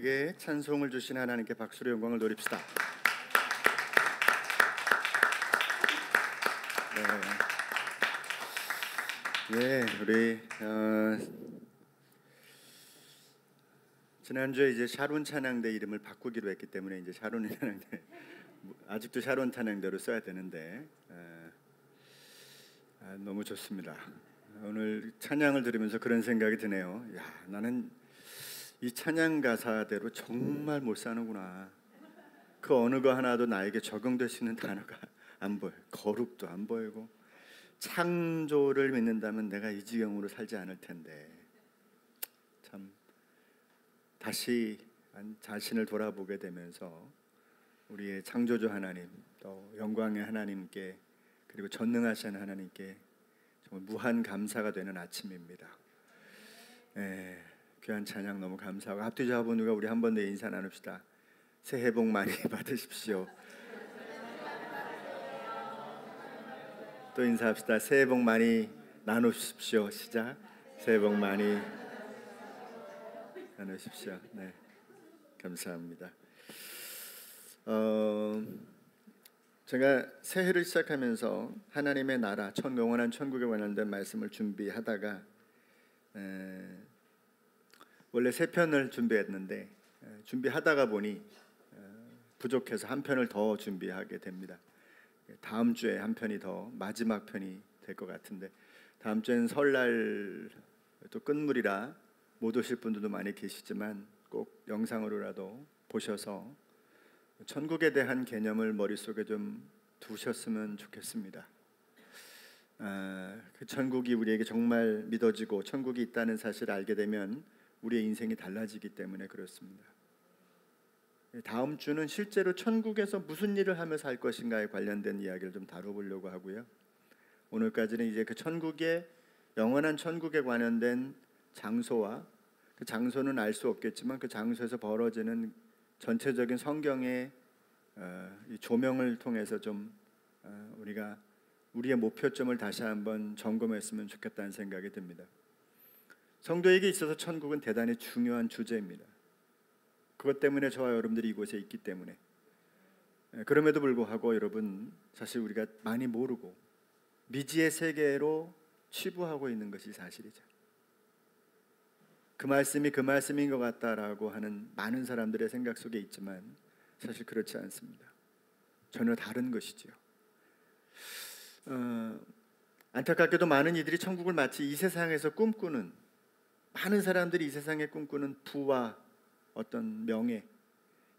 우리에게 찬송을 주신 하나님께 박수로 영광을 돌립시다. 우리 지난주에 이제 샤론 찬양대 이름을 바꾸기로 했기 때문에 이제 샤론 찬양대 아직도 샤론 찬양대로 써야 되는데 너무 좋습니다. 오늘 찬양을 들으면서 그런 생각이 드네요. 야, 나는 이 찬양 가사대로 정말 못 사는구나. 그 어느 거 하나도 나에게 적용될 수 있는 단어가 안 보여. 거룩도 안 보이고, 창조를 믿는다면 내가 이 지경으로 살지 않을 텐데. 참 다시 자신을 돌아보게 되면서 우리의 창조주 하나님, 또 영광의 하나님께, 그리고 전능하신 하나님께 정말 무한 감사가 되는 아침입니다. 귀한 찬양 너무 감사하고, 앞뒤 좌우누가 우리 한 번 더 인사 나눕시다. 새해 복 많이 받으십시오. 또 인사합시다. 새해 복 많이 나누십시오. 시작. 새해 복 많이 나누십시오. 네, 감사합니다. 제가 새해를 시작하면서 하나님의 나라, 영원한 천국에 관련된 말씀을 준비하다가 원래 3편을 준비했는데 준비하다가 보니 부족해서 한 편을 더 준비하게 됩니다. 다음 주에 한 편이 더 마지막 편이 될 것 같은데, 다음 주에는 설날 또 끝물이라 못 오실 분들도 많이 계시지만 꼭 영상으로라도 보셔서 천국에 대한 개념을 머릿속에 좀 두셨으면 좋겠습니다. 그 천국이 우리에게 정말 믿어지고 천국이 있다는 사실을 알게 되면 우리의 인생이 달라지기 때문에 그렇습니다. 다음 주는 실제로 천국에서 무슨 일을 하며 살 것인가에 관련된 이야기를 좀 다뤄보려고 하고요. 오늘까지는 이제 그 천국의, 영원한 천국에 관련된 장소와, 그 장소는 알 수 없겠지만 그 장소에서 벌어지는 전체적인 성경의 이 조명을 통해서 좀 우리가 우리의 목표점을 다시 한번 점검했으면 좋겠다는 생각이 듭니다. 성도에게 있어서 천국은 대단히 중요한 주제입니다. 그것 때문에 저와 여러분들이 이곳에 있기 때문에. 그럼에도 불구하고 여러분, 사실 우리가 많이 모르고 미지의 세계로 치부하고 있는 것이 사실이죠. 그 말씀이 그 말씀인 것 같다라고 하는 많은 사람들의 생각 속에 있지만 사실 그렇지 않습니다. 전혀 다른 것이지요. 안타깝게도 많은 이들이 천국을 마치 이 세상에서 꿈꾸는, 많은 사람들이 이 세상에 꿈꾸는 부와 어떤 명예,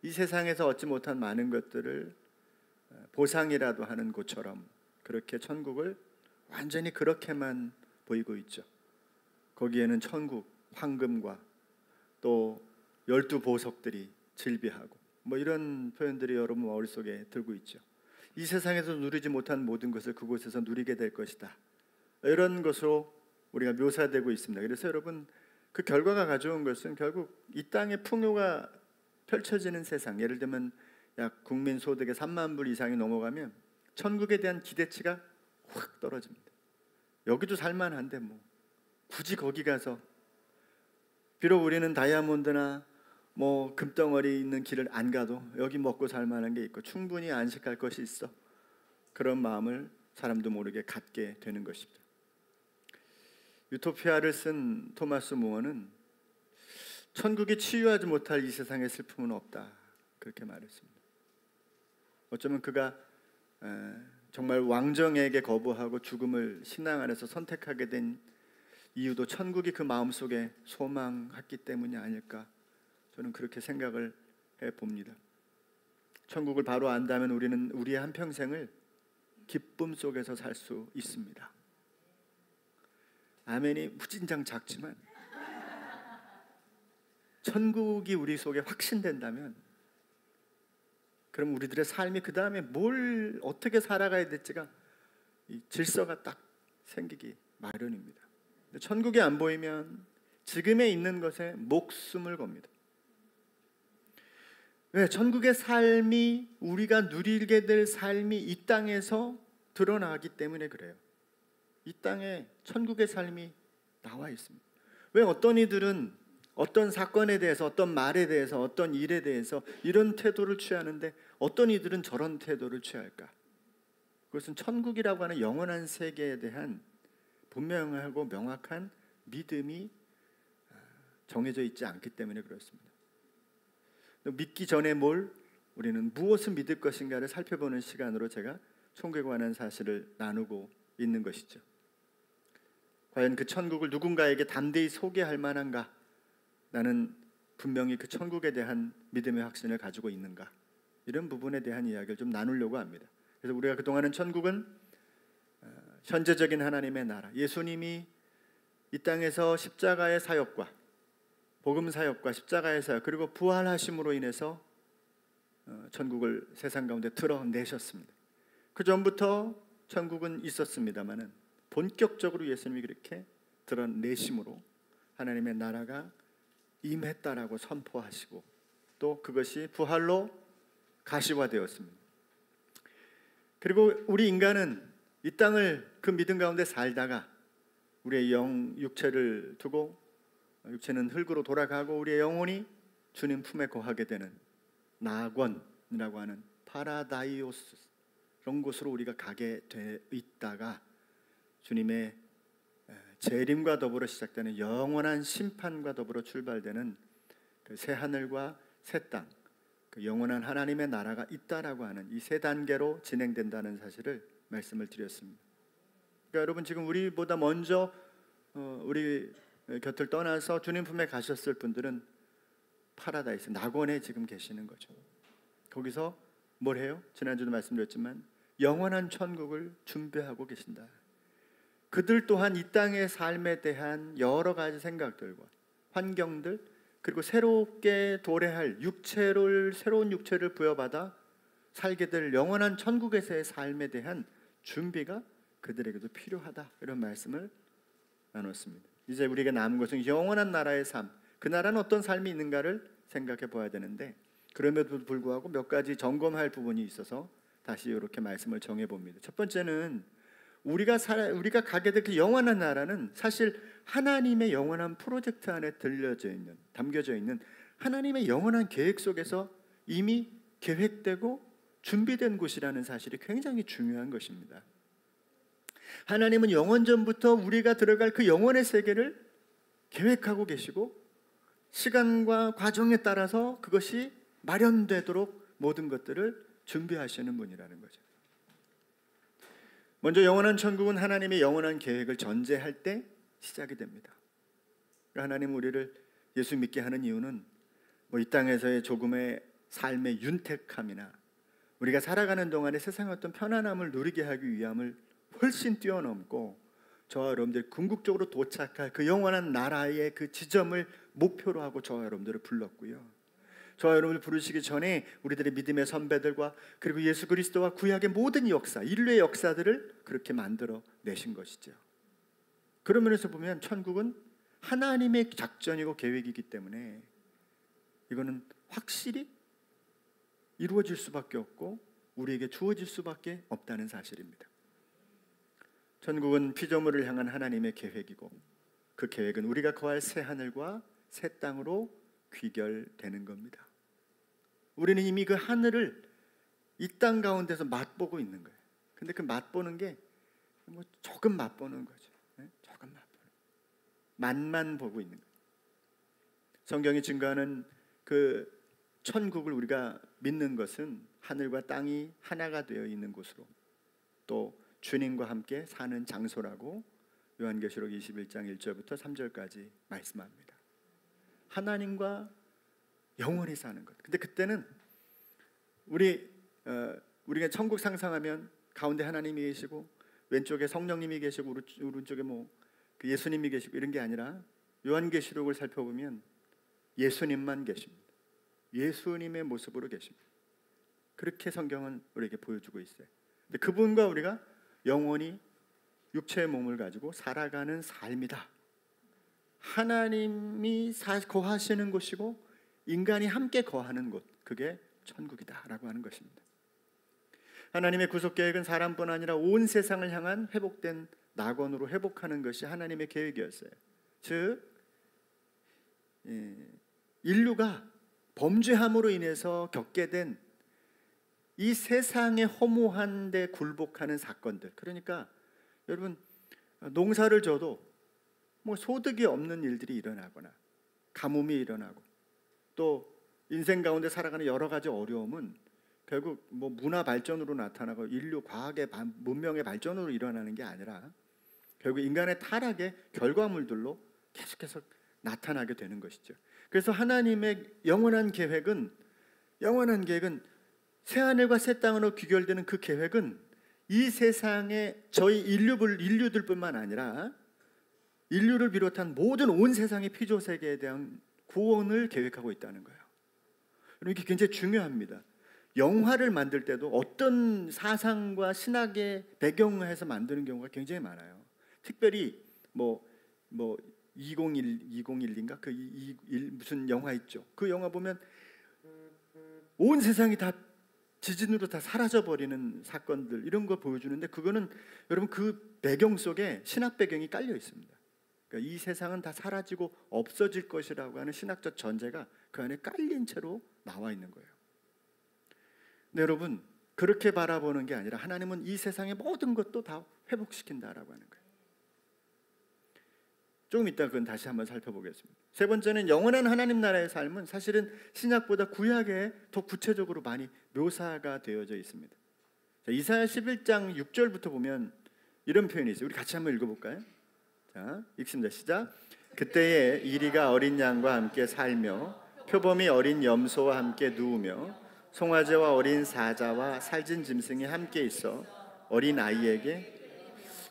이 세상에서 얻지 못한 많은 것들을 보상이라도 하는 것처럼 그렇게 천국을 완전히 그렇게만 보이고 있죠. 거기에는 천국, 황금과 또 12보석들이 즐비하고 뭐 이런 표현들이 여러분 머릿속에 들고 있죠. 이 세상에서 누리지 못한 모든 것을 그곳에서 누리게 될 것이다, 이런 것으로 우리가 묘사되고 있습니다. 그래서 여러분, 그 결과가 가져온 것은 결국 이 땅의 풍요가 펼쳐지는 세상, 예를 들면 약 국민 소득의 3만 불 이상이 넘어가면 천국에 대한 기대치가 확 떨어집니다. 여기도 살만한데 뭐 굳이 거기 가서, 비록 우리는 다이아몬드나 뭐 금덩어리 있는 길을 안 가도 여기 먹고 살만한 게 있고 충분히 안식할 것이 있어, 그런 마음을 사람도 모르게 갖게 되는 것입니다. 유토피아를 쓴 토마스 무어는 천국이 치유하지 못할 이 세상의 슬픔은 없다, 그렇게 말했습니다. 어쩌면 그가 정말 왕정에게 거부하고 죽음을 신앙 안에서 선택하게 된 이유도 천국이 그 마음속에 소망했기 때문이 아닐까, 저는 그렇게 생각을 해봅니다. 천국을 바로 안다면 우리는 우리의 한평생을 기쁨 속에서 살 수 있습니다. 아멘이 무진장 작지만 천국이 우리 속에 확신된다면, 그럼 우리들의 삶이 그 다음에 뭘 어떻게 살아가야 될지가 이 질서가 딱 생기기 마련입니다. 천국이 안 보이면 지금에 있는 것에 목숨을 겁니다. 왜? 천국의 삶이, 우리가 누리게 될 삶이 이 땅에서 드러나기 때문에 그래요. 이 땅에 천국의 삶이 나와 있습니다. 왜 어떤 이들은 어떤 사건에 대해서, 어떤 말에 대해서, 어떤 일에 대해서 이런 태도를 취하는데 어떤 이들은 저런 태도를 취할까? 그것은 천국이라고 하는 영원한 세계에 대한 분명하고 명확한 믿음이 정해져 있지 않기 때문에 그렇습니다. 믿기 전에 우리는 무엇을 믿을 것인가를 살펴보는 시간으로 제가 천국에 관한 사실을 나누고 있는 것이죠. 과연 그 천국을 누군가에게 담대히 소개할 만한가? 나는 분명히 그 천국에 대한 믿음의 확신을 가지고 있는가? 이런 부분에 대한 이야기를 좀 나누려고 합니다. 그래서 우리가 그동안은 천국은 현재적인 하나님의 나라, 예수님이 이 땅에서 십자가의 사역과 복음 사역과 십자가의 사역, 그리고 부활하심으로 인해서 천국을 세상 가운데 드러내셨습니다. 그 전부터 천국은 있었습니다마는 본격적으로 예수님이 그렇게 드러내심으로 하나님의 나라가 임했다라고 선포하시고 또 그것이 부활로 가시화되었습니다. 그리고 우리 인간은 이 땅을 그 믿음 가운데 살다가 우리의 육체를 두고 육체는 흙으로 돌아가고 우리의 영혼이 주님 품에 거하게 되는 낙원이라고 하는 파라다이오스, 그런 곳으로 우리가 가게 돼 있다가 주님의 재림과 더불어 시작되는 영원한 심판과 더불어 출발되는 그 새 하늘과 새 땅, 그 영원한 하나님의 나라가 있다라고 하는 이 세 단계로 진행된다는 사실을 말씀을 드렸습니다. 그러니까 여러분, 지금 우리보다 먼저 우리 곁을 떠나서 주님 품에 가셨을 분들은 파라다이스, 낙원에 지금 계시는 거죠. 거기서 뭘 해요? 지난주도 말씀드렸지만 영원한 천국을 준비하고 계신다. 그들 또한 이 땅의 삶에 대한 여러 가지 생각들과 환경들, 그리고 새롭게 도래할 새로운 육체를 부여받아 살게 될 영원한 천국에서의 삶에 대한 준비가 그들에게도 필요하다, 이런 말씀을 나눴습니다. 이제 우리에게 남은 것은 영원한 나라의 삶, 그 나라는 어떤 삶이 있는가를 생각해 보아야 되는데, 그럼에도 불구하고 몇 가지 점검할 부분이 있어서 다시 이렇게 말씀을 정해 봅니다. 첫 번째는 우리가 가게 될 그 영원한 나라는 사실 하나님의 영원한 프로젝트 안에 담겨져 있는 하나님의 영원한 계획 속에서 이미 계획되고 준비된 곳이라는 사실이 굉장히 중요한 것입니다. 하나님은 영원전부터 우리가 들어갈 그 영원의 세계를 계획하고 계시고 시간과 과정에 따라서 그것이 마련되도록 모든 것들을 준비하시는 분이라는 거죠. 먼저 영원한 천국은 하나님의 영원한 계획을 전제할 때 시작이 됩니다. 하나님 우리를 예수 믿게 하는 이유는 이 땅에서의 조금의 삶의 윤택함이나 우리가 살아가는 동안에 세상의 어떤 편안함을 누리게 하기 위함을 훨씬 뛰어넘고 저와 여러분들이 궁극적으로 도착할 그 영원한 나라의 그 지점을 목표로 하고 저와 여러분들을 불렀고요. 저와 여러분을 부르시기 전에 우리들의 믿음의 선배들과 그리고 예수 그리스도와 구약의 모든 역사, 인류의 역사들을 그렇게 만들어 내신 것이죠. 그런 면에서 보면 천국은 하나님의 작전이고 계획이기 때문에 이거는 확실히 이루어질 수밖에 없고 우리에게 주어질 수밖에 없다는 사실입니다. 천국은 피조물을 향한 하나님의 계획이고 그 계획은 우리가 거할 새 하늘과 새 땅으로 귀결되는 겁니다. 우리는 이미 그 하늘을 이 땅 가운데서 맛보고 있는 거예요. 근데 그 맛보는 게 조금 맛보는 거죠. 조금 맛보는, 맛만 보고 있는 거예요. 성경이 증거하는 그 천국을 우리가 믿는 것은 하늘과 땅이 하나가 되어 있는 곳으로, 또 주님과 함께 사는 장소라고 요한계시록 21장 1절부터 3절까지 말씀합니다. 하나님과 영원히 사는 것. 근데 그때는 우리가 천국 상상하면 가운데 하나님이 계시고 왼쪽에 성령님이 계시고 오른쪽에 그 예수님이 계시고 이런 게 아니라 요한계시록을 살펴보면 예수님만 계십니다. 예수님의 모습으로 계십니다. 그렇게 성경은 우리에게 보여주고 있어요. 근데 그분과 우리가 영원히 육체의 몸을 가지고 살아가는 삶이다. 하나님이 거하시는 곳이고 인간이 함께 거하는 곳, 그게 천국이다라고 하는 것입니다. 하나님의 구속 계획은 사람뿐 아니라 온 세상을 향한 회복된 낙원으로 회복하는 것이 하나님의 계획이었어요. 즉 인류가 범죄함으로 인해서 겪게 된 이 세상의 허무한 데 굴복하는 사건들. 그러니까 여러분, 농사를 져도 뭐 소득이 없는 일들이 일어나거나 가뭄이 일어나고 또 인생 가운데 살아가는 여러 가지 어려움은 결국 뭐 문화 발전으로 나타나고 인류 과학의 문명의 발전으로 일어나는 게 아니라 결국 인간의 타락의 결과물들로 계속해서 나타나게 되는 것이죠. 그래서 하나님의 영원한 계획은 새하늘과 새 땅으로 귀결되는 그 계획은 이 세상에 저희 인류들뿐만 아니라 인류를 비롯한 모든 온 세상의 피조 세계에 대한 구원을 계획하고 있다는 거예요. 이게 굉장히 중요합니다. 영화를 만들 때도 어떤 사상과 신학의 배경에서 만드는 경우가 굉장히 많아요. 특별히 뭐 2012인가 무슨 영화 있죠. 그 영화 보면 온 세상이 다 지진으로 다 사라져버리는 사건들, 이런 걸 보여주는데, 그거는 여러분 그 배경 속에 신학 배경이 깔려 있습니다. 그러니까 이 세상은 다 사라지고 없어질 것이라고 하는 신학적 전제가 그 안에 깔린 채로 나와 있는 거예요. 근데 여러분, 그렇게 바라보는 게 아니라 하나님은 이 세상의 모든 것도 다 회복시킨다라고 하는 거예요. 조금 이따 그건 다시 한번 살펴보겠습니다. 세 번째는 영원한 하나님 나라의 삶은 사실은 신약보다 구약에 더 구체적으로 많이 묘사가 되어져 있습니다. 자, 이사야 11장 6절부터 보면 이런 표현이 있어요. 우리 같이 한번 읽어볼까요? 자, 읽습니다. 시작. 그때에 이리가 어린 양과 함께 살며 표범이 어린 염소와 함께 누우며 송아지와 어린 사자와 살진 짐승이 함께 있어 어린 아이에게,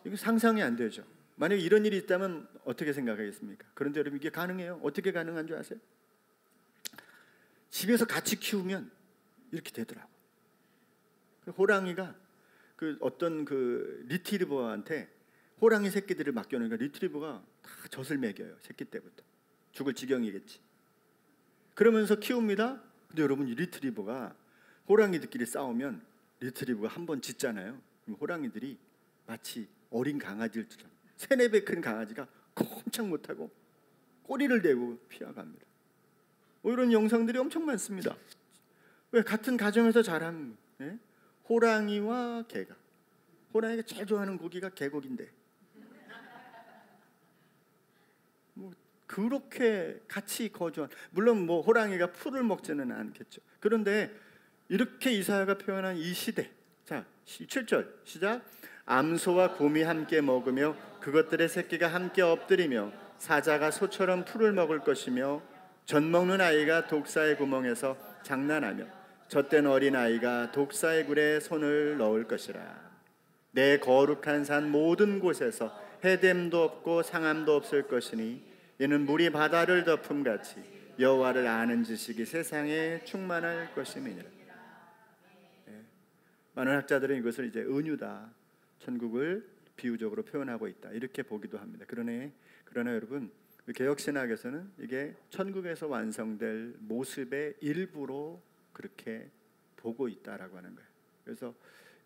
이거 상상이 안 되죠. 만약에 이런 일이 있다면 어떻게 생각하겠습니까? 그런데 여러분, 이게 가능해요. 어떻게 가능한 줄 아세요? 집에서 같이 키우면 이렇게 되더라고. 호랑이가 어떤 리트리버한테 호랑이 새끼들을 맡겨놓으니까 리트리버가 다 젖을 먹여요. 새끼 때부터. 죽을 지경이겠지. 그러면서 키웁니다. 근데 여러분, 이 리트리버가 호랑이들끼리 싸우면 리트리버가 한 번 짖잖아요. 그럼 호랑이들이 마치 어린 강아지들처럼, 3-4배 큰 강아지가 꼼짝 못하고 꼬리를 대고 피해갑니다. 이런 영상들이 엄청 많습니다. 왜? 같은 가정에서 자란 호랑이와 개가, 호랑이가 제일 좋아하는 고기가 개고기인데 뭐 그렇게 같이 거주한, 물론 뭐 호랑이가 풀을 먹지는 않겠죠. 그런데 이렇게 이사야가 표현한 이 시대, 자 7절 시작. 암소와 곰이 함께 먹으며 그것들의 새끼가 함께 엎드리며 사자가 소처럼 풀을 먹을 것이며 젖 먹는 아이가 독사의 구멍에서 장난하며 젖된 어린 아이가 독사의 굴에 손을 넣을 것이라. 내 거룩한 산 모든 곳에서 해됨도 없고 상함도 없을 것이니 이는 물이 바다를 덮음같이 여호와를 아는 지식이 세상에 충만할 것임이니라. 많은 학자들은 이것을 이제 은유다, 천국을 비유적으로 표현하고 있다, 이렇게 보기도 합니다. 그러나 여러분, 개혁신학에서는 이게 천국에서 완성될 모습의 일부로 그렇게 보고 있다라고 하는 거예요. 그래서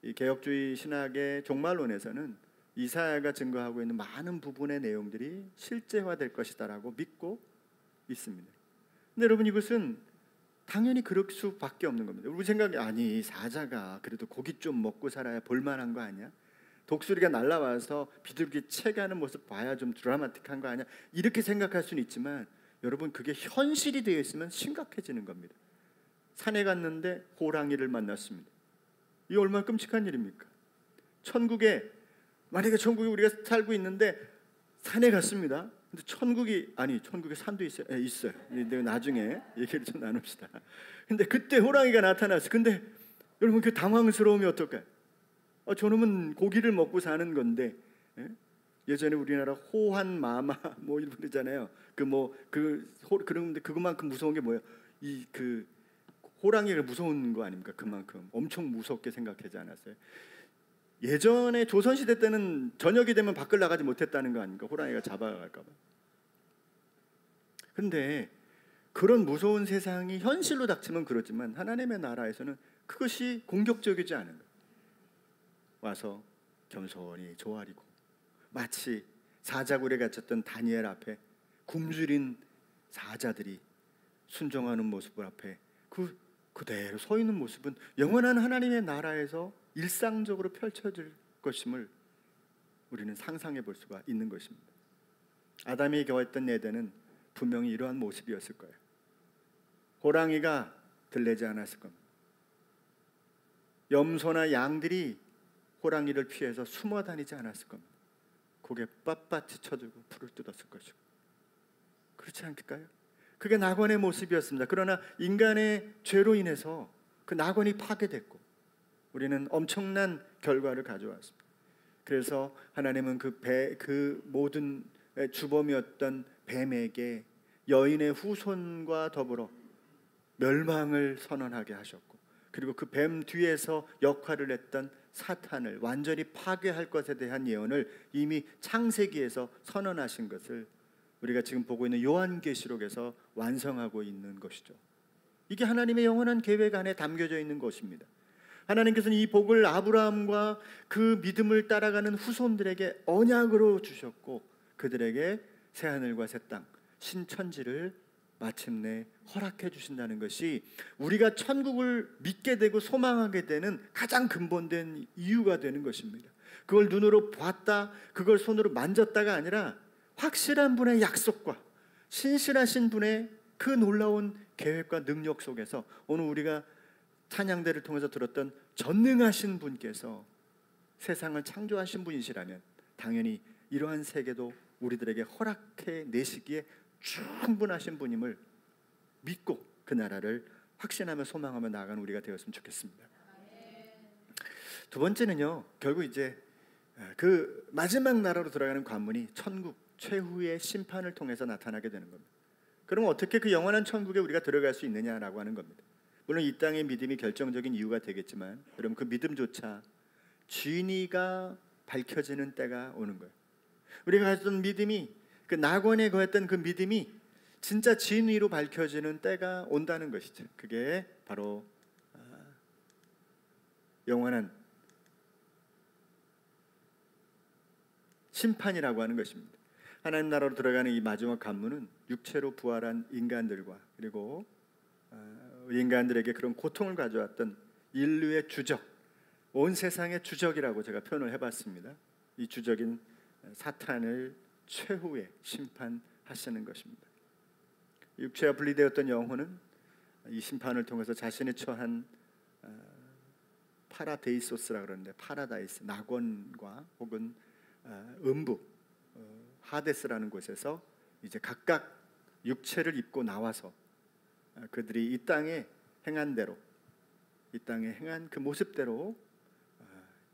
이 개혁주의 신학의 종말론에서는 이사야가 증거하고 있는 많은 부분의 내용들이 실제화될 것이다라고 믿고 있습니다. 근데 여러분, 이것은 당연히 그럴 수밖에 없는 겁니다. 우리 생각에, 아니 사자가 그래도 고기 좀 먹고 살아야 볼만한 거 아니야? 독수리가 날아와서 비둘기 채가는 모습 봐야 좀 드라마틱한 거 아니야? 이렇게 생각할 수는 있지만 여러분, 그게 현실이 되어 있으면 심각해지는 겁니다. 산에 갔는데 호랑이를 만났습니다. 이게 얼마나 끔찍한 일입니까? 만약에 천국에 우리가 살고 있는데 산에 갔습니다. 근데 천국에 산도 있어요. 있어요. 내가 나중에 얘기를 좀 나눕시다. 근데 그때 호랑이가 나타났어요. 근데 여러분, 그 당황스러움이 어떨까요? 저놈은 고기를 먹고 사는 건데, 예전에 우리나라 호환 마마 뭐 이런 그러잖아요. 그런데 그것만큼 무서운 게 뭐예요? 호랑이가 무서운 거 아닙니까? 그만큼 엄청 무섭게 생각하지 않았어요? 예전에 조선시대 때는 저녁이 되면 밖을 나가지 못했다는 거 아닙니까? 호랑이가 잡아갈까 봐. 그런데 그런 무서운 세상이 현실로 닥치면 그렇지만 하나님의 나라에서는 그것이 공격적이지 않은 거예요. 와서 겸손히 조아리고 마치 사자굴에 갇혔던 다니엘 앞에 굶주린 사자들이 순종하는 모습 앞에 그대로 서 있는 모습은 영원한 하나님의 나라에서 일상적으로 펼쳐질 것임을 우리는 상상해 볼 수가 있는 것입니다. 아담이 겨웠던 에덴은 분명히 이러한 모습이었을 거예요. 호랑이가 들리지 않았을 겁니다. 염소나 양들이 호랑이를 피해서 숨어 다니지 않았을 겁니다. 고개 빳빳이 쳐들고 풀을 뜯었을 것이고. 그렇지 않을까요? 그게 낙원의 모습이었습니다. 그러나 인간의 죄로 인해서 그 낙원이 파괴됐고 우리는 엄청난 결과를 가져왔습니다. 그래서 하나님은 그 모든 주범이었던 뱀에게 여인의 후손과 더불어 멸망을 선언하게 하셨고, 그리고 그 뱀 뒤에서 역할을 했던 사탄을 완전히 파괴할 것에 대한 예언을 이미 창세기에서 선언하신 것을 우리가 지금 보고 있는 요한계시록에서 완성하고 있는 것이죠. 이게 하나님의 영원한 계획 안에 담겨져 있는 것입니다. 하나님께서는 이 복을 아브라함과 그 믿음을 따라가는 후손들에게 언약으로 주셨고, 그들에게 새하늘과 새 땅, 신천지를 마침내 허락해 주신다는 것이 우리가 천국을 믿게 되고 소망하게 되는 가장 근본된 이유가 되는 것입니다. 그걸 눈으로 봤다, 그걸 손으로 만졌다가 아니라 확실한 분의 약속과 신실하신 분의 그 놀라운 계획과 능력 속에서 오늘 우리가 찬양대를 통해서 들었던 전능하신 분께서 세상을 창조하신 분이시라면 당연히 이러한 세계도 우리들에게 허락해 내시기에 충분하신 분임을 믿고 그 나라를 확신하며 소망하며 나아가는 우리가 되었으면 좋겠습니다. 두 번째는요, 결국 이제 그 마지막 나라로 들어가는 관문이 천국 최후의 심판을 통해서 나타나게 되는 겁니다. 그러면 어떻게 그 영원한 천국에 우리가 들어갈 수 있느냐라고 하는 겁니다. 물론 이 땅의 믿음이 결정적인 이유가 되겠지만, 여러분 그 믿음조차 진위가 밝혀지는 때가 오는 거예요. 우리가 가졌던 믿음이, 그 낙원에 거했던 그 믿음이 진짜 진위로 밝혀지는 때가 온다는 것이죠. 그게 바로 영원한 심판이라고 하는 것입니다. 하나님 나라로 들어가는 이 마지막 관문은 육체로 부활한 인간들과, 그리고 인간들에게 그런 고통을 가져왔던 인류의 주적, 온 세상의 주적이라고 제가 표현을 해봤습니다. 이 주적인 사탄을 최후의 심판하시는 것입니다. 육체와 분리되었던 영혼은 이 심판을 통해서 자신이 처한 파라데이소스라 그러는데, 파라다이스, 낙원과 혹은 음부, 하데스라는 곳에서 이제 각각 육체를 입고 나와서 그들이 이 땅에 행한 대로, 이 땅에 행한 그 모습대로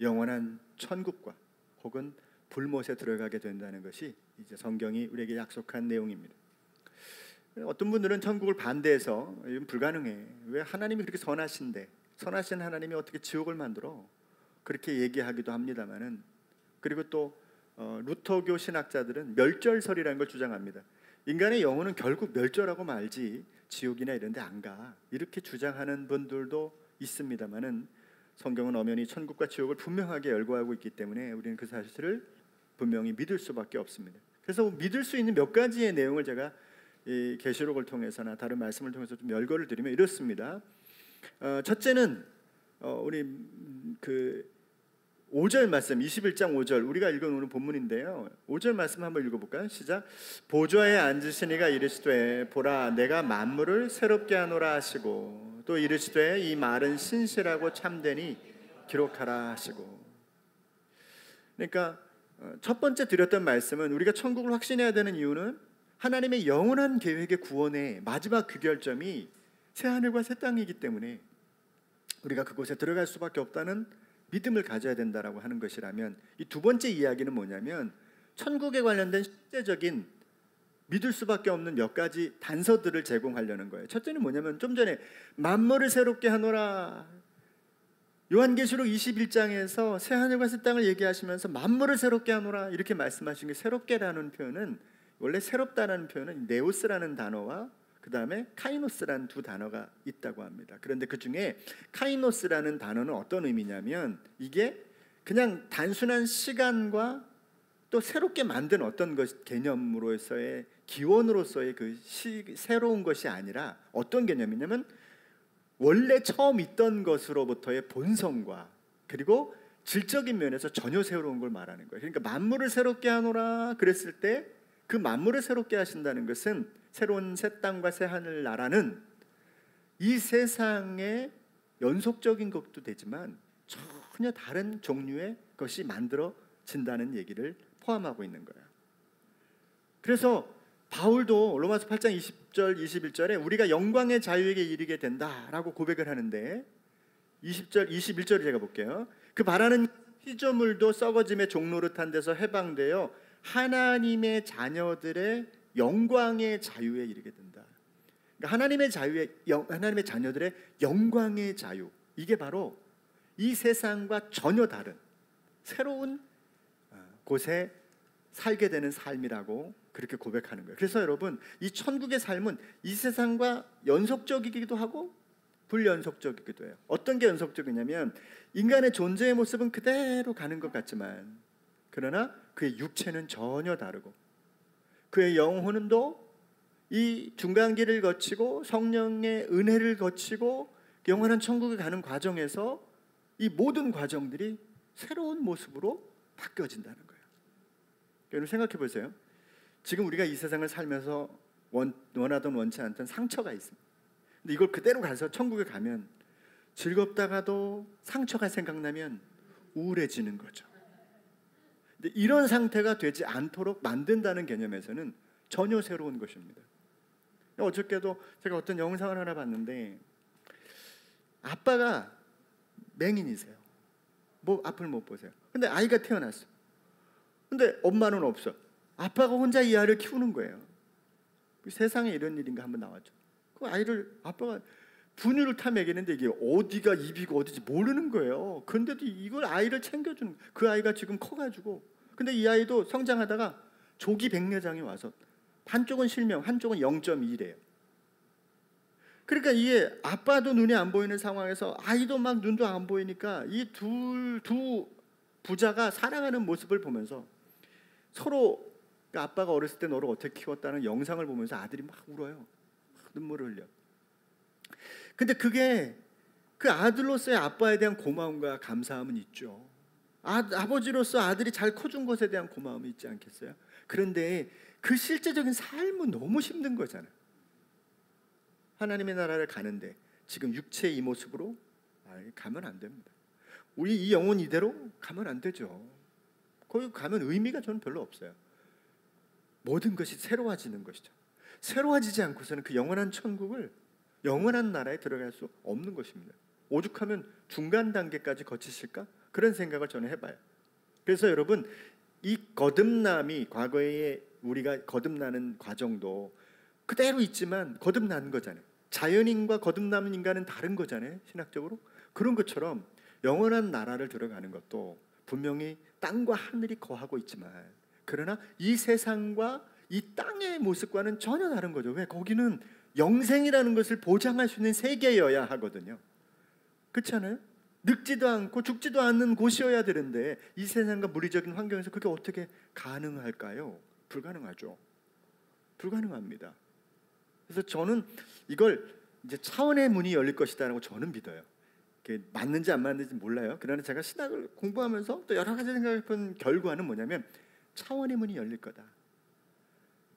영원한 천국과 혹은 불못에 들어가게 된다는 것이 이제 성경이 우리에게 약속한 내용입니다. 어떤 분들은 천국을 반대해서 이건 불가능해, 왜 하나님이 그렇게 선하신데, 선하신 하나님이 어떻게 지옥을 만들어, 그렇게 얘기하기도 합니다만은, 그리고 또 루터교 신학자들은 멸절설이라는 걸 주장합니다. 인간의 영혼은 결국 멸절하고 말지 지옥이나 이런 데 안 가, 이렇게 주장하는 분들도 있습니다만은, 성경은 엄연히 천국과 지옥을 분명하게 열거하고 있기 때문에 우리는 그 사실을 분명히 믿을 수밖에 없습니다. 그래서 믿을 수 있는 몇 가지의 내용을 제가 이 계시록을 통해서나 다른 말씀을 통해서 좀 열거를 드리면 이렇습니다. 첫째는 우리 그 5절 말씀, 21장 5절, 우리가 읽어놓은 본문인데요, 5절 말씀 한번 읽어볼까요? 시작. 보좌에 앉으시니가 이르시되 보라 내가 만물을 새롭게 하노라 하시고, 또 이르시되 이 말은 신실하고 참되니 기록하라 하시고. 그러니까 첫 번째 드렸던 말씀은, 우리가 천국을 확신해야 되는 이유는 하나님의 영원한 계획의 구원의 마지막 귀결점이 새하늘과 새 땅이기 때문에 우리가 그곳에 들어갈 수밖에 없다는 믿음을 가져야 된다라고 하는 것이라면, 이 두 번째 이야기는 뭐냐면, 천국에 관련된 실제적인 믿을 수밖에 없는 몇 가지 단서들을 제공하려는 거예요. 첫째는 뭐냐면, 좀 전에 만물을 새롭게 하노라, 요한계시록 21장에서 새하늘과 새 땅을 얘기하시면서 만물을 새롭게 하노라 이렇게 말씀하신 게, 새롭게라는 표현은, 원래 새롭다라는 표현은 네오스라는 단어와 그 다음에 카이노스라는 두 단어가 있다고 합니다. 그런데 그 중에 카이노스라는 단어는 어떤 의미냐면, 이게 그냥 단순한 시간과 또 새롭게 만든 어떤 개념으로서의 기원으로서의 새로운 것이 아니라 어떤 개념이냐면 원래 처음 있던 것으로부터의 본성과 그리고 질적인 면에서 전혀 새로운 걸 말하는 거예요. 그러니까 만물을 새롭게 하노라 그랬을 때 그 만물을 새롭게 하신다는 것은 새로운 새 땅과 새 하늘 나라는 이 세상의 연속적인 것도 되지만 전혀 다른 종류의 것이 만들어진다는 얘기를 포함하고 있는 거예요. 그래서 바울도 로마서 8장 20절 21절에 우리가 영광의 자유에게 이르게 된다라고 고백을 하는데 20절 21절을 제가 볼게요. 그 바라는 피조물도 썩어짐의 종노릇한 데서 해방되어 하나님의 자녀들의 영광의 자유에 이르게 된다. 그러니까 하나님의 자녀들의 영광의 자유, 이게 바로 이 세상과 전혀 다른 새로운 곳에 살게 되는 삶이라고 그렇게 고백하는 거예요. 그래서 여러분, 이 천국의 삶은 이 세상과 연속적이기도 하고 불연속적이기도 해요. 어떤 게 연속적이냐면 인간의 존재의 모습은 그대로 가는 것 같지만 그러나 그의 육체는 전혀 다르고 그의 영혼은 또 이 중간기를 거치고 성령의 은혜를 거치고 영원한 천국에 가는 과정에서 이 모든 과정들이 새로운 모습으로 바뀌어진다는 거예요. 여러분 생각해 보세요. 지금 우리가 이 세상을 살면서 원하던 원치 않던 상처가 있습니다. 근데 이걸 그대로 가서 천국에 가면 즐겁다가도 상처가 생각나면 우울해지는 거죠. 근데 이런 상태가 되지 않도록 만든다는 개념에서는 전혀 새로운 것입니다. 어저께도 제가 어떤 영상을 하나 봤는데 아빠가 맹인이세요. 뭐 앞을 못 보세요. 근데 아이가 태어났어. 근데 엄마는 없어. 아빠가 혼자 이 아이를 키우는 거예요. 세상에 이런 일인가 한번 나왔죠. 그 아이를 아빠가 분유를 타 먹이는데 이게 어디가 입이고 어디지 모르는 거예요. 그런데도 이걸 아이를 챙겨주는, 그 아이가 지금 커가지고, 근데 이 아이도 성장하다가 조기 백내장이 와서 한쪽은 실명, 한쪽은 0.2래요. 그러니까 이게 아빠도 눈이 안 보이는 상황에서 아이도 막 눈도 안 보이니까 이 두 부자가 살아가는 모습을 보면서 서로, 그러니까 아빠가 어렸을 때 너를 어떻게 키웠다는 영상을 보면서 아들이 막 울어요. 눈물을 흘려. 근데 그게 그 아들로서의 아빠에 대한 고마움과 감사함은 있죠. 아버지로서 아들이 잘 커준 것에 대한 고마움이 있지 않겠어요? 그런데 그 실제적인 삶은 너무 힘든 거잖아요. 하나님의 나라를 가는데 지금 육체의 이 모습으로 가면 안 됩니다. 우리 이 영혼 이대로 가면 안 되죠. 거기 가면 의미가 저는 별로 없어요. 모든 것이 새로워지는 것이죠. 새로워지지 않고서는 그 영원한 천국을, 영원한 나라에 들어갈 수 없는 것입니다. 오죽하면 중간 단계까지 거치실까? 그런 생각을 저는 해봐요. 그래서 여러분, 이 거듭남이, 과거에 우리가 거듭나는 과정도 그대로 있지만 거듭나는 거잖아요. 자연인과 거듭나는 인간은 다른 거잖아요, 신학적으로. 그런 것처럼 영원한 나라를 들어가는 것도 분명히 땅과 하늘이 거하고 있지만, 그러나 이 세상과 이 땅의 모습과는 전혀 다른 거죠. 왜? 거기는 영생이라는 것을 보장할 수 있는 세계여야 하거든요. 그렇지 않아요? 늙지도 않고 죽지도 않는 곳이어야 되는데 이 세상과 물리적인 환경에서 그게 어떻게 가능할까요? 불가능하죠. 불가능합니다. 그래서 저는 이걸 이제 차원의 문이 열릴 것이다라고 저는 믿어요. 그게 맞는지 안 맞는지 몰라요. 그러나 제가 신학을 공부하면서 또 여러 가지 생각해본 결과는 뭐냐면 차원의 문이 열릴 거다.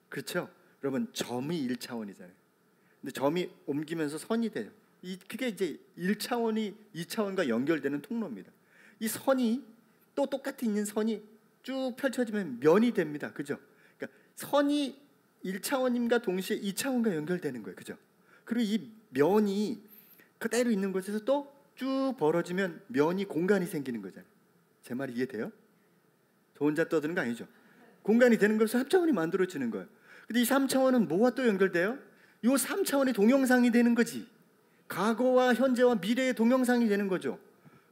그렇죠? 여러분, 점이 1차원이잖아요. 근데 점이 옮기면서 선이 돼요. 그게 이제 1차원이 2차원과 연결되는 통로입니다. 이 선이 또 똑같이 있는 선이 쭉 펼쳐지면 면이 됩니다. 그죠? 그러니까 선이 1차원임과 동시에 2차원과 연결되는 거예요. 그죠? 그리고 이 면이 그대로 있는 곳에서 또 쭉 벌어지면 면이 공간이 생기는 거잖아요. 제 말이 이해돼요? 저 혼자 떠드는 거 아니죠? 공간이 되는 것에서 합차원이 만들어지는 거예요. 근데 이 3차원은 뭐와 또 연결돼요? 이 3차원이 동영상이 되는 거지. 과거와 현재와 미래의 동영상이 되는 거죠.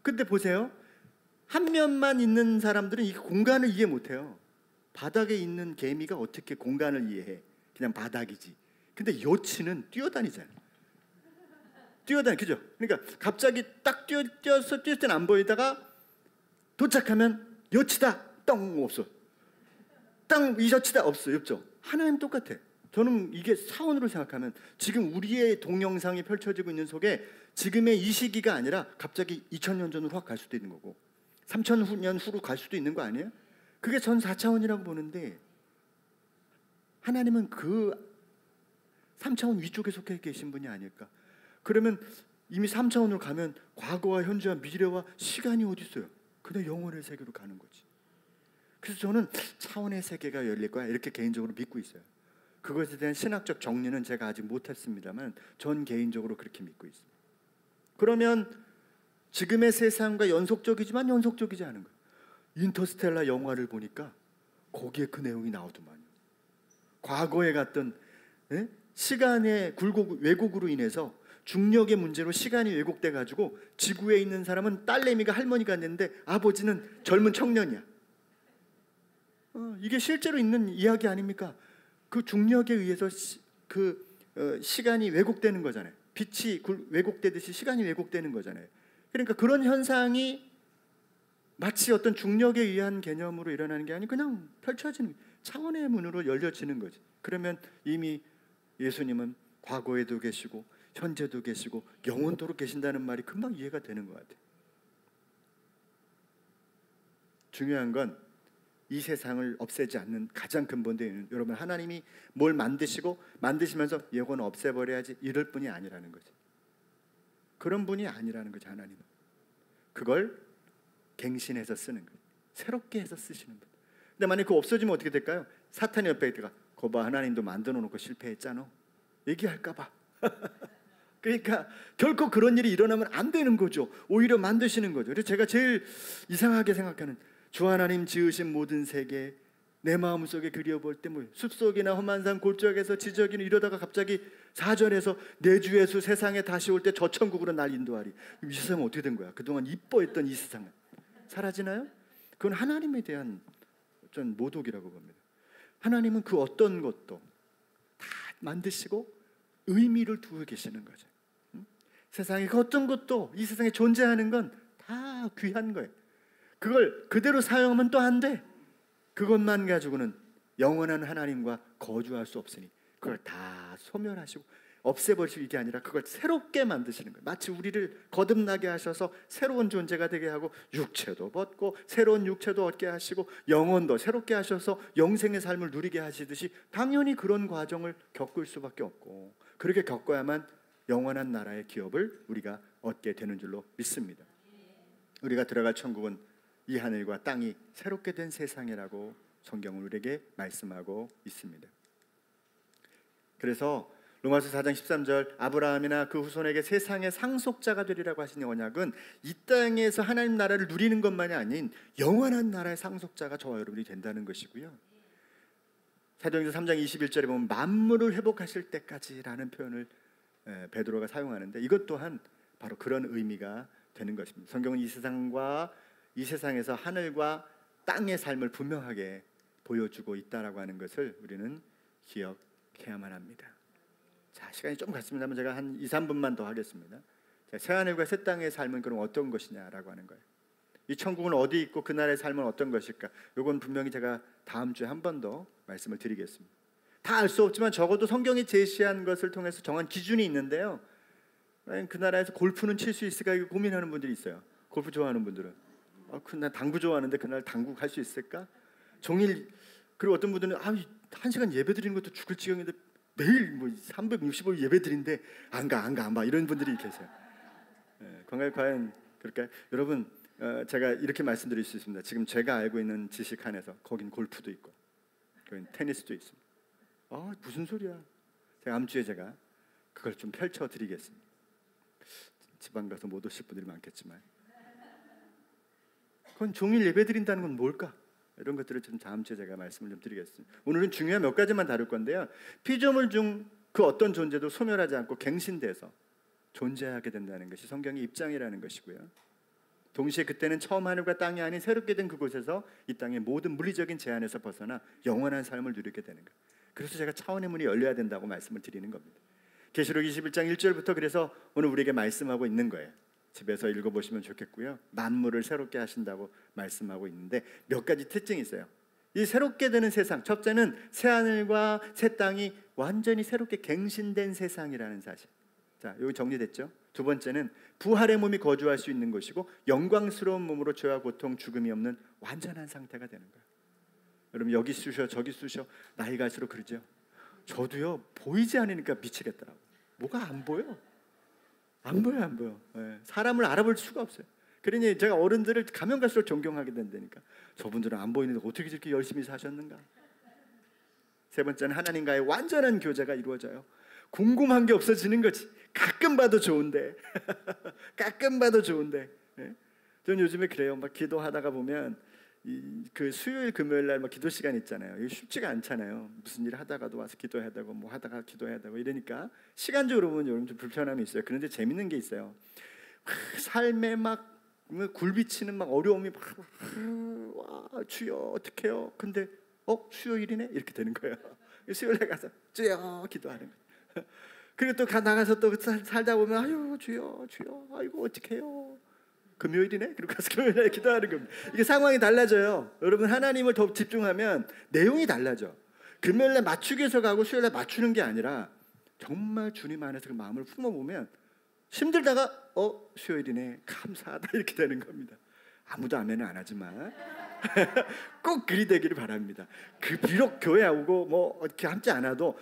근데 보세요. 한 면만 있는 사람들은 이 공간을 이해 못해요. 바닥에 있는 개미가 어떻게 공간을 이해해? 그냥 바닥이지. 근데 요치는 뛰어다니잖아요. 그죠? 그러니까 갑자기 딱 뛰었을 때는 안 보이다가 도착하면 요치다, 똥 없어. 땅 잊어치다 없죠. 하나님 똑같아. 저는 이게 사원으로 생각하면 지금 우리의 동영상이 펼쳐지고 있는 속에 지금의 이 시기가 아니라 갑자기 2000년 전으로 확 갈 수도 있는 거고 3000년 후로 갈 수도 있는 거 아니에요? 그게 전 4차원이라고 보는데 하나님은 그 3차원 위쪽에 속해 계신 분이 아닐까. 그러면 이미 3차원으로 가면 과거와 현재와 미래와 시간이 어디 있어요? 그냥 영혼의 세계로 가는 거지. 그래서 저는 차원의 세계가 열릴 거야 이렇게 개인적으로 믿고 있어요. 그것에 대한 신학적 정리는 제가 아직 못했습니다만 전 개인적으로 그렇게 믿고 있습니다. 그러면 지금의 세상과 연속적이지만 연속적이지 않은 거예요. 인터스텔라 영화를 보니까 거기에 그 내용이 나오더만요. 과거에 갔던 시간의 왜곡으로 인해서 중력의 문제로 시간이 왜곡돼 가지고 지구에 있는 사람은 딸내미가 할머니가 됐는데 아버지는 젊은 청년이야. 이게 실제로 있는 이야기 아닙니까? 그 중력에 의해서 시간이 왜곡되는 거잖아요. 빛이 왜곡되듯이 시간이 왜곡되는 거잖아요. 그러니까 그런 현상이 마치 어떤 중력에 의한 개념으로 일어나는 게 아니고 그냥 펼쳐지는 차원의 문으로 열려지는 거지. 그러면 이미 예수님은 과거에도 계시고 현재도 계시고 영원토록 계신다는 말이 금방 이해가 되는 것 같아요. 중요한 건 이 세상을 없애지 않는 가장 근본된 여러분 하나님이 뭘 만드시면서 이건 없애버려야지 이럴 분이 아니라는 거죠. 그런 분이 아니라는 거죠. 하나님은 그걸 갱신해서 쓰는 거예요. 새롭게 해서 쓰시는 분. 근데 만약에 그거 없어지면 어떻게 될까요? 사탄이 옆에 있다가 거봐 하나님도 만들어 놓고 실패했잖아 얘기할까 봐. 그러니까 결코 그런 일이 일어나면 안 되는 거죠. 오히려 만드시는 거죠. 그래서 제가 제일 이상하게 생각하는 주 하나님 지으신 모든 세계 내 마음속에 그려볼 때 숲속이나 험한 산 골짜기에서 지저귀는 이러다가 갑자기 4절에서 내 주 예수 세상에 다시 올 때 저 천국으로 날 인도하리. 이 세상은 어떻게 된 거야? 그동안 이뻐했던 이 세상은 사라지나요? 그건 하나님에 대한 전 모독이라고 봅니다. 하나님은 그 어떤 것도 다 만드시고 의미를 두고 계시는 거죠. 세상에 그 어떤 것도 이 세상에 존재하는 건 다 귀한 거예요. 그걸 그대로 사용하면 또 안 돼. 그것만 가지고는 영원한 하나님과 거주할 수 없으니 그걸 다 소멸하시고 없애버리시고 이게 아니라 그걸 새롭게 만드시는 거예요. 마치 우리를 거듭나게 하셔서 새로운 존재가 되게 하고 육체도 벗고 새로운 육체도 얻게 하시고 영혼도 새롭게 하셔서 영생의 삶을 누리게 하시듯이 당연히 그런 과정을 겪을 수밖에 없고 그렇게 겪어야만 영원한 나라의 기업을 우리가 얻게 되는 줄로 믿습니다. 우리가 들어갈 천국은 이 하늘과 땅이 새롭게 된 세상이라고 성경은 우리에게 말씀하고 있습니다. 그래서 로마서 4장 13절 아브라함이나 그 후손에게 세상의 상속자가 되리라고 하신 언약은 이 땅에서 하나님 나라를 누리는 것만이 아닌 영원한 나라의 상속자가 저와 여러분이 된다는 것이고요. 사도행전 3장 21절에 보면 만물을 회복하실 때까지라는 표현을 베드로가 사용하는데 이것 또한 바로 그런 의미가 되는 것입니다. 성경은 이 세상에서 하늘과 땅의 삶을 분명하게 보여주고 있다라고 하는 것을 우리는 기억해야만 합니다. 자, 시간이 좀 갔습니다만 제가 한 2, 3분만 더 하겠습니다. 자, 새하늘과 새 땅의 삶은 그럼 어떤 것이냐라고 하는 거예요. 이 천국은 어디 있고 그 나라의 삶은 어떤 것일까? 이건 분명히 제가 다음 주에 한 번 더 말씀을 드리겠습니다. 다 알 수 없지만 적어도 성경이 제시한 것을 통해서 정한 기준이 있는데요. 그 나라에서 골프는 칠 수 있을까 고민하는 분들이 있어요. 골프 좋아하는 분들은 나 당구 좋아하는데 그날 당구 할 수 있을까? 종일 그리고 어떤 분들은 1시간 예배 드리는 것도 죽을 지경인데 매일 365일 예배 드리는데 안 가 이런 분들이 계세요. 과연 그럴까요? 여러분 제가 이렇게 말씀드릴 수 있습니다. 지금 제가 알고 있는 지식 안에서 거긴 골프도 있고 거긴 테니스도 있습니다. 무슨 소리야? 다음 주에 제가 그걸 좀 펼쳐드리겠습니다. 지방 가서 못 오실 분들이 많겠지만 그건 종일 예배 드린다는 건 뭘까? 이런 것들을 좀 다음 주에 제가 말씀을 좀 드리겠습니다. 오늘은 중요한 몇 가지만 다룰 건데요. 피조물 중 그 어떤 존재도 소멸하지 않고 갱신돼서 존재하게 된다는 것이 성경의 입장이라는 것이고요. 동시에 그때는 처음 하늘과 땅이 아닌 새롭게 된 그곳에서 이 땅의 모든 물리적인 제한에서 벗어나 영원한 삶을 누리게 되는 것. 그래서 제가 차원의 문이 열려야 된다고 말씀을 드리는 겁니다. 계시록 21장 1절부터 그래서 오늘 우리에게 말씀하고 있는 거예요. 집에서 읽어보시면 좋겠고요. 만물을 새롭게 하신다고 말씀하고 있는데 몇 가지 특징이 있어요. 이 새롭게 되는 세상, 첫째는 새 하늘과 새 땅이 완전히 새롭게 갱신된 세상이라는 사실. 자, 여기 정리됐죠? 두 번째는 부활의 몸이 거주할 수 있는 것이고 영광스러운 몸으로 죄와 고통, 죽음이 없는 완전한 상태가 되는 거예요. 여러분, 여기 쑤셔 저기 쑤셔 나이 갈수록 그러죠. 저도요, 보이지 않으니까 미치겠더라고요. 뭐가 안 보여? 안 보여. 예, 사람을 알아볼 수가 없어요. 그러니 제가 어른들을 가면 갈수록 존경하게 된다니까. 저분들은 안 보이는데 어떻게 저렇게 열심히 사셨는가. 세 번째는 하나님과의 완전한 교제가 이루어져요. 궁금한 게 없어지는 거지. 가끔 봐도 좋은데 가끔 봐도 좋은데. 예? 저는 요즘에 그래요. 막 기도하다가 보면 그 수요일 금요일 날 막 기도 시간 있잖아요. 이게 쉽지가 않잖아요. 무슨 일 하다가도 와서 기도해야 되고 뭐 하다가 기도해야 되고 이러니까 시간적으로 보면 여러분 좀 불편함이 있어요. 그런데 재밌는 게 있어요. 삶에 막 굴비치는 막 어려움이 와 주여 어떡해요. 근데 수요일이네 이렇게 되는 거예요. 수요일에 가서 주여 기도하는 거예요. 그리고 또 나가서 또 살다 보면 아유 주여 아이고 어떡해요. 금요일이네. 그리고 가서 금요일에 기도하는 겁니다. 이게 상황이 달라져요. 여러분, 하나님을 더 집중하면 내용이 달라져. 금요일에 맞추기 위해서 가고 수요일에 맞추는 게 아니라 정말 주님 안에서 그 마음을 품어보면 힘들다가 수요일이네 감사하다 이렇게 되는 겁니다. 아무도 아멘은 안 하지만 꼭 그리 되기를 바랍니다. 그 비록 교회 오고 뭐 이렇게 함지 않아도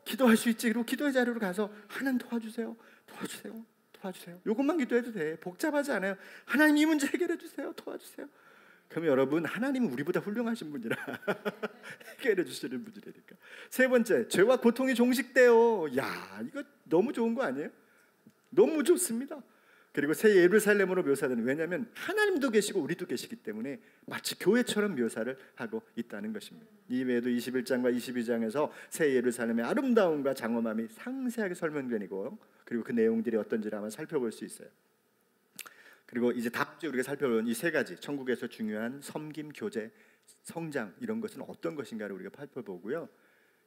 기도할 수 있지. 그리고 기도의 자리로 가서 하나님 도와주세요. 이것만 기도해도 돼. 복잡하지 않아요. 하나님 이 문제 해결해 주세요. 도와주세요. 그러면 여러분, 하나님은 우리보다 훌륭하신 분이라 해결해 주시는 분이라니까. 세 번째, 죄와 고통이 종식돼요. 야, 이거 너무 좋은 거 아니에요? 너무 좋습니다. 그리고 새 예루살렘으로 묘사되는, 왜냐하면 하나님도 계시고 우리도 계시기 때문에 마치 교회처럼 묘사를 하고 있다는 것입니다. 이 외에도 21장과 22장에서 새 예루살렘의 아름다움과 장엄함이 상세하게 설명되고, 그리고 그 내용들이 어떤지를 한번 살펴볼 수 있어요. 그리고 이제 다음 주에 우리가 살펴볼 이 세 가지, 천국에서 중요한 섬김, 교제, 성장, 이런 것은 어떤 것인가를 우리가 살펴보고요.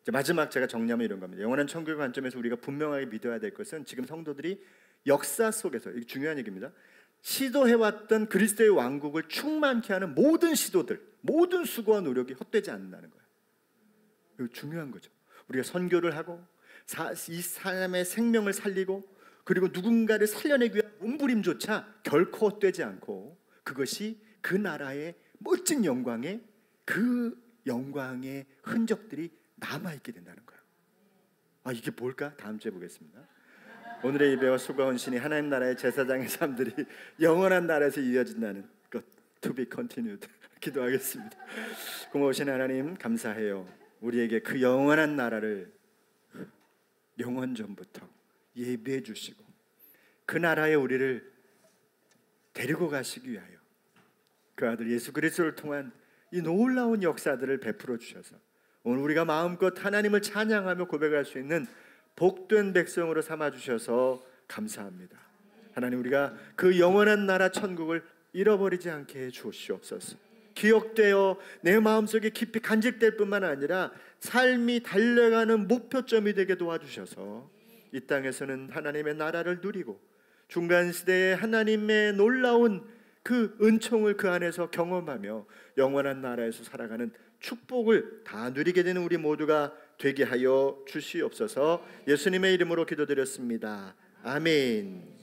이제 마지막 제가 정리하면 이런 겁니다. 영원한 천국의 관점에서 우리가 분명하게 믿어야 될 것은 지금 성도들이 역사 속에서, 이게 중요한 얘기입니다. 시도해왔던 그리스도의 왕국을 충만케 하는 모든 시도들, 모든 수고와 노력이 헛되지 않는다는 거예요. 이거 중요한 거죠. 우리가 선교를 하고 이 사람의 생명을 살리고 그리고 누군가를 살려내기 위한 몸부림조차 결코 헛되지 않고, 그것이 그 나라의 멋진 영광의 흔적들이 남아있게 된다는 거예요. 이게 뭘까? 다음 주에 보겠습니다. 오늘의 예배와 수고와 헌신이 하나님 나라의 제사장의 삶들이 영원한 나라에서 이어진다는 것, to be continued. 기도하겠습니다. 고마우신 하나님, 감사해요. 우리에게 그 영원한 나라를 영원 전부터 예비해 주시고 그 나라에 우리를 데리고 가시기 위하여 그 아들 예수 그리스도를 통한 이 놀라운 역사들을 베풀어 주셔서 오늘 우리가 마음껏 하나님을 찬양하며 고백할 수 있는 복된 백성으로 삼아 주셔서 감사합니다. 하나님, 우리가 그 영원한 나라 천국을 잃어버리지 않게 해 주시옵소서. 기억되어 내 마음속에 깊이 간직될 뿐만 아니라 삶이 달려가는 목표점이 되게 도와주셔서 이 땅에서는 하나님의 나라를 누리고 중간시대에 하나님의 놀라운 그 은총을 그 안에서 경험하며 영원한 나라에서 살아가는 축복을 다 누리게 되는 우리 모두가 되게 하여 주시옵소서. 예수님의 이름으로 기도드렸습니다. 아멘.